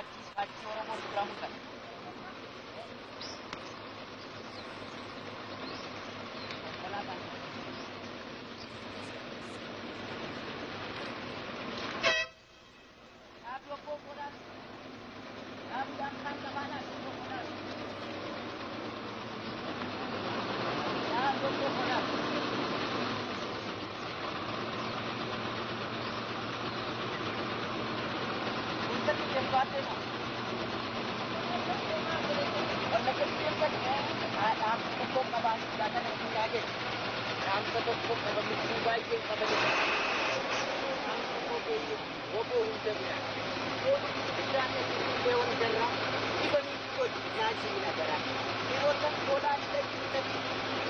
Achi orang mau diramukan. Kenapa? Dua komodan. Dan ke mana komodan? Dua komodan. Untuk sesuatu itu. और लेकिन ये क्या है आप को कबान ज्यादा नहीं आगे राम का तो कभी मोबाइल के कभी हम को के वो उनसे भी वो जाने के वो कर रहा इवन को नाची ना करा ये वो सब बोला लेकिन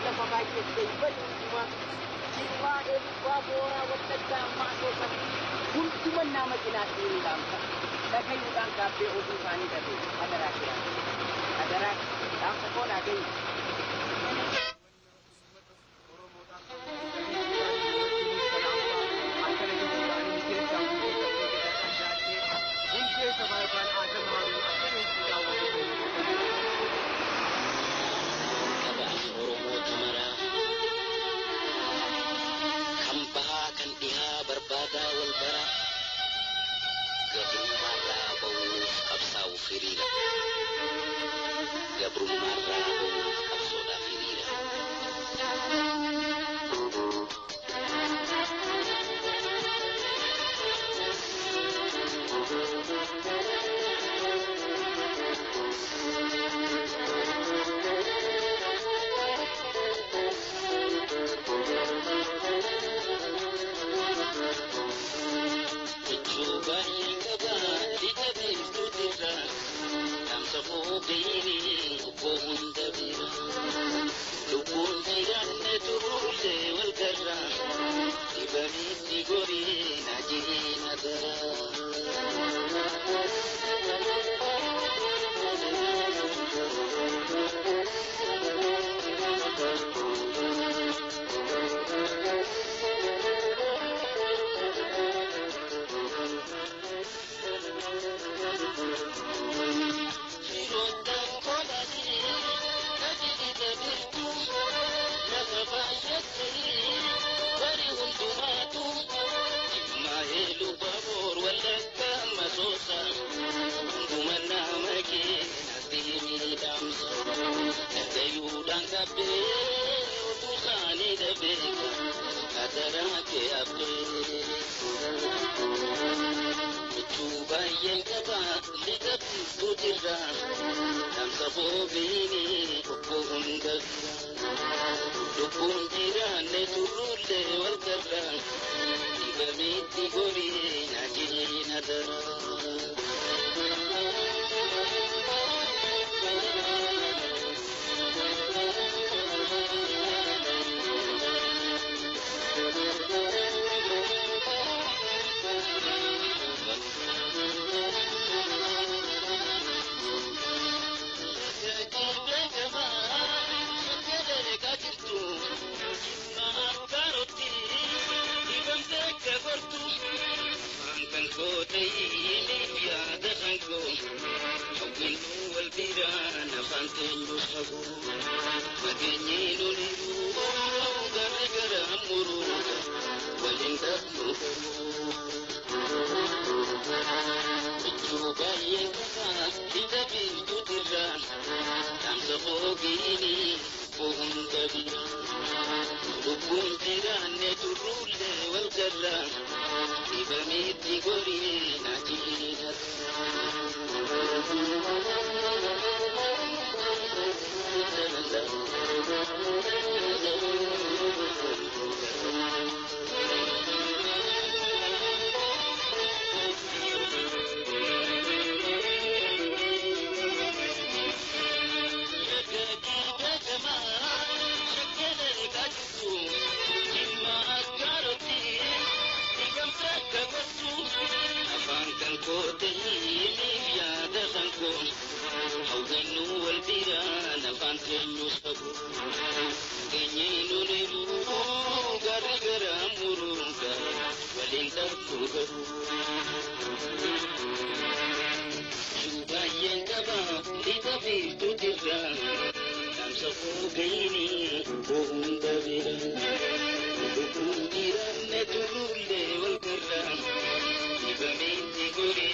जब मोबाइल के इवन हुआ एक बोरा वो तक मां को सब उन नाम के नाची राम का लेकिन उदान का पे वो पानी का दे अगर आके adalah yang sekolah lagi. Kampakan dia berbada walbara, kedua bau kapsau firira. Gabrum marra kapsoda firira. Coba yang kebal tidak bertutur. Sabobini lubun dabira lubun diranne turule wal karra ibani tigori najiri nadara tutirra tamsa fugaini bohunda bira dukundira ne turulle wal karra ibamiti gore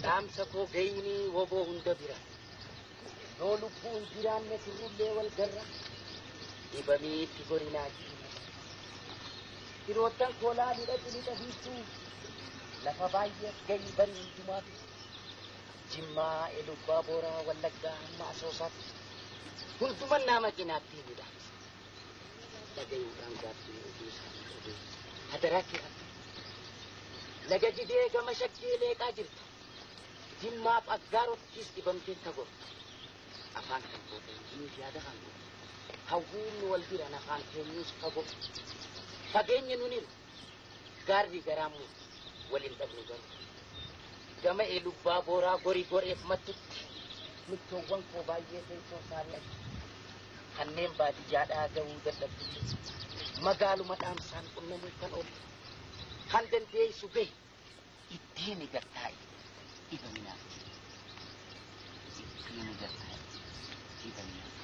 Tamsa ko gaini wobo hunda bira no lubbuun jiraanne turullee wal garra ibamiitti gorinaachi firoottan koolaa lixa biiftuu lafa baay'ee garii barii hundumaatu Jimmaa Elubbaa Booraa Wallaggaa hamma Asoosaatti hunduman nama cinaatti hidha dhagayuudhaan gaaffii oduu isaanii oduu hadaraa kiraatti laga jidee gama shakkee leeqaa jirta Jimmaaf Aggaarottis dhibamteen tagorta afaan kan goote jinis yaada kan goote hawwiin wal jiran afaan keenyus fagoo fageenyi nuniru gaarri garaamu waliin dhabnu garu gama Elubbaa Booraa gorii goreef mattutti michoowwan koo baay'ee teessoo isaanii achi kanneen baadiyyaadhaa gahuu dadhabdutti magaaluma dhaamsaan qunnamuu kan oolu kan dandeessu gahe ittiin gartaa'e ibaminaaf ittiin gartaa'e ibaminaaf